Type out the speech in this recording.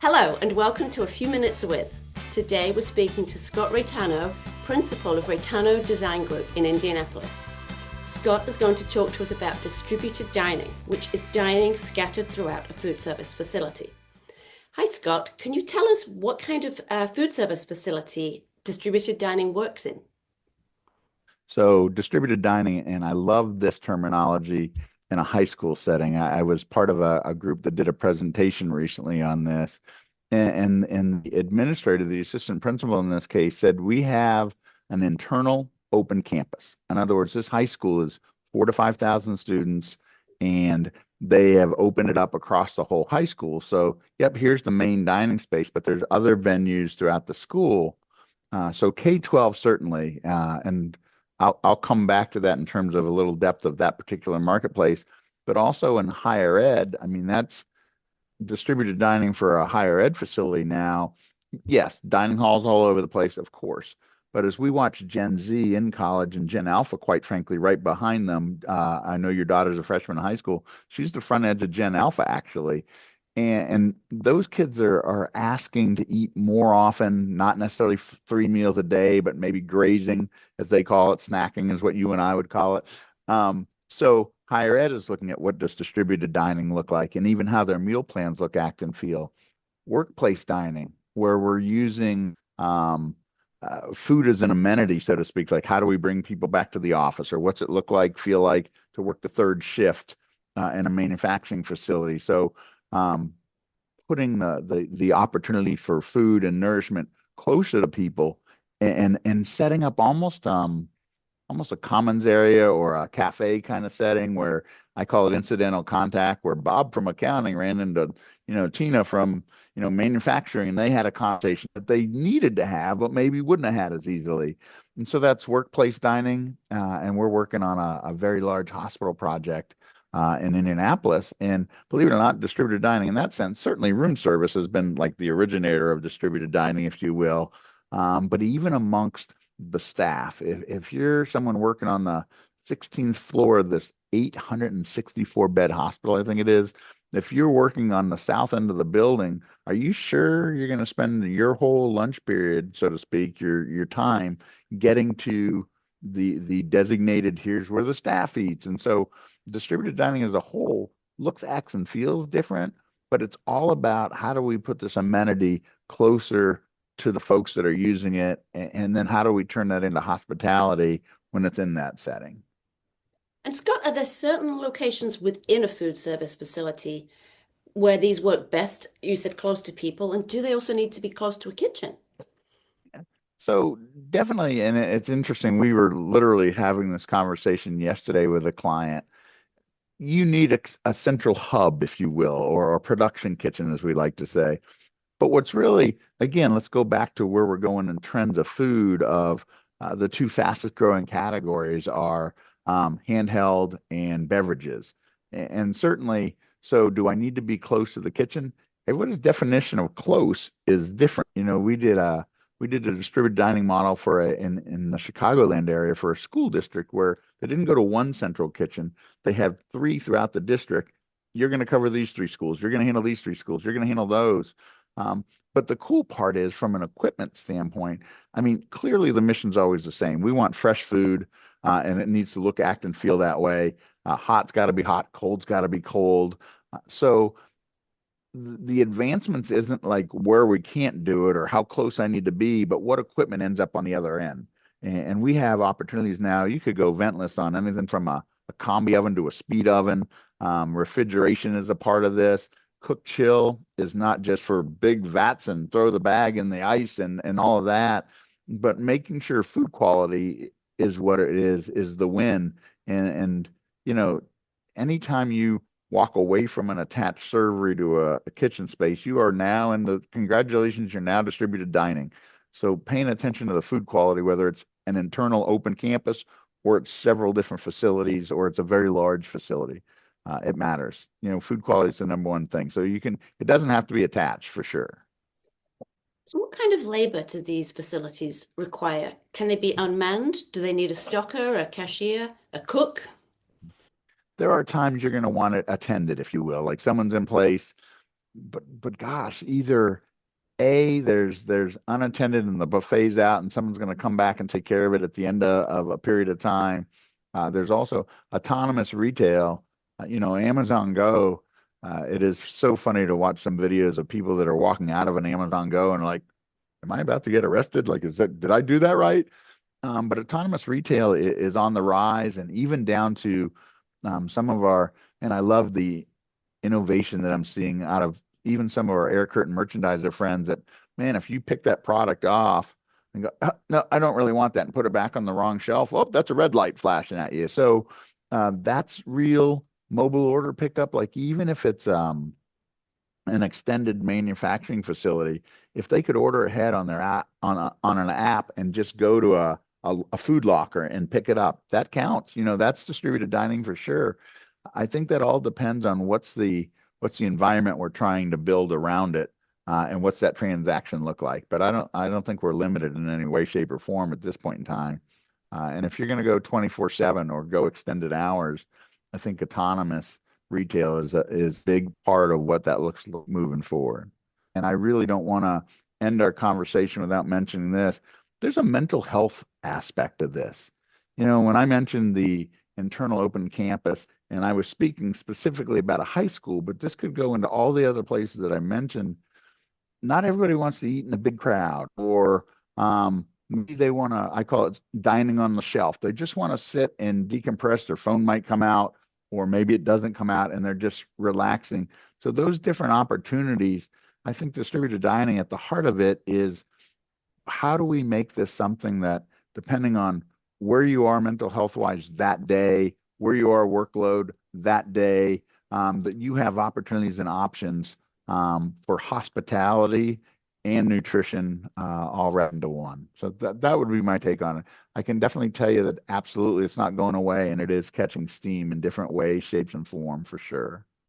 Hello and welcome to A Few Minutes With. Today we're speaking to Scott Reitano, Principal of Reitano Design Group in Indianapolis. Scott is going to talk to us about distributed dining, which is dining scattered throughout a food service facility. Hi Scott, can you tell us what kind of food service facility distributed dining works in? So distributed dining, and I love this terminology in a high school setting. I was part of a group that did a presentation recently on this, and the administrator, the assistant principal in this case, said we have an internal open campus. In other words, this high school is 4 to 5 thousand students, and they have opened it up across the whole high school. So, yep, here's the main dining space, but there's other venues throughout the school. So K-12 certainly, and I'll come back to that in terms of a little depth of that particular marketplace, but also in higher ed. I mean, that's distributed dining for a higher ed facility now. Yes, dining halls all over the place, of course. But as we watch Gen Z in college and Gen Alpha, quite frankly, right behind them, I know your daughter's a freshman in high school. She's the front edge of Gen Alpha, actually. And those kids are asking to eat more often, not necessarily 3 meals a day, but maybe grazing, as they call it. Snacking is what you and I would call it. So higher ed is looking at what does distributed dining look like, and even how their meal plans look, act, and feel. Workplace dining, where we're using food as an amenity, so to speak. Like, how do we bring people back to the office, or what's it look like, feel like to work the third shift in a manufacturing facility? So putting the opportunity for food and nourishment closer to people, and setting up almost a commons area or a cafe kind of setting, where I call it incidental contact, where Bob from accounting ran into, Tina from, manufacturing, and they had a conversation that they needed to have, but maybe wouldn't have had as easily. And so that's workplace dining. And we're working on a very large hospital project in Indianapolis. And believe it or not, distributed dining in that sense, certainly room service has been like the originator of distributed dining, if you will. But even amongst the staff, if you're someone working on the 16th floor of this 864 bed hospital, I think it is, if you're working on the south end of the building, are you sure you're going to spend your whole lunch period, so to speak, your time getting to the designated, here's where the staff eats? And so distributed dining as a whole looks, acts, and feels different, but it's all about how do we put this amenity closer to the folks that are using it, and then how do we turn that into hospitality when it's in that setting? And Scott, are there certain locations within a food service facility where these work best? You said close to people, and do they also need to be close to a kitchen? So definitely, and it's interesting. We were literally having this conversation yesterday with a client. You need a central hub, if you will, or a production kitchen, as we like to say. But what's really, again, let's go back to where we're going in trends of food. Of the two fastest growing categories are handheld and beverages. And certainly, so do I need to be close to the kitchen? Everybody's definition of close is different. We did a distributed dining model for in the Chicagoland area for a school district, where they didn't go to one central kitchen. They have three throughout the district. You're going to cover these three schools. You're going to handle these three schools. You're going to handle those. But the cool part is, from an equipment standpoint, I mean, clearly the mission's always the same. We want fresh food, and it needs to look, act, and feel that way. Hot's got to be hot, cold's got to be cold. So the advancements isn't like where we can't do it or how close I need to be, but what equipment ends up on the other end. And we have opportunities now. You could go ventless on anything from a combi oven to a speed oven. Refrigeration is a part of this. Cook chill is not just for big vats and throw the bag in the ice and all of that, but making sure food quality is what it is the win. And you know, anytime you walk away from an attached servery to a kitchen space, you are now in the congratulations, you're now distributed dining. So paying attention to the food quality, whether it's an internal open campus, or it's several different facilities, or it's a very large facility, it matters. Food quality is the number one thing. So it doesn't have to be attached, for sure. So what kind of labor do these facilities require? Can they be unmanned? Do they need a stocker, a cashier, a cook? There are times you're going to want it attended, if you will, like someone's in place. but gosh, either there's unattended and the buffet's out and someone's going to come back and take care of it at the end of a period of time. There's also autonomous retail. Amazon Go. It is so funny to watch some videos of people that are walking out of an Amazon Go and like, am I about to get arrested? Like, did I do that right? But autonomous retail is on the rise, and even down to some of our, and I love the innovation that I'm seeing out of even some of our air curtain merchandiser friends that, man, if you pick that product off and go, no, I don't really want that, and put it back on the wrong shelf, oh, that's a red light flashing at you. So that's real mobile order pickup. Like even if it's an extended manufacturing facility, if they could order ahead on their app on an app and just go to a food locker and pick it up, that counts. That's distributed dining for sure. I think that all depends on what's the environment we're trying to build around it, and what's that transaction look like. But I don't think we're limited in any way, shape, or form at this point in time. And if you're going to go 24/7 or go extended hours, I think autonomous retail is big part of what that looks like moving forward. And I really don't want to end our conversation without mentioning this. There's a mental health aspect of this. When I mentioned the internal open campus, and I was speaking specifically about a high school, but this could go into all the other places that I mentioned. Not everybody wants to eat in a big crowd, or maybe they want to, I call it dining on the shelf. They just want to sit and decompress. Their phone might come out, or maybe it doesn't come out, and they're just relaxing. So those different opportunities, I think distributed dining at the heart of it is, how do we make this something that, depending on where you are mental health wise that day, where you are workload that day, that you have opportunities and options for hospitality and nutrition, all wrapped into one. So that would be my take on it. I can definitely tell you that absolutely it's not going away, and it is catching steam in different ways, shapes, and form for sure.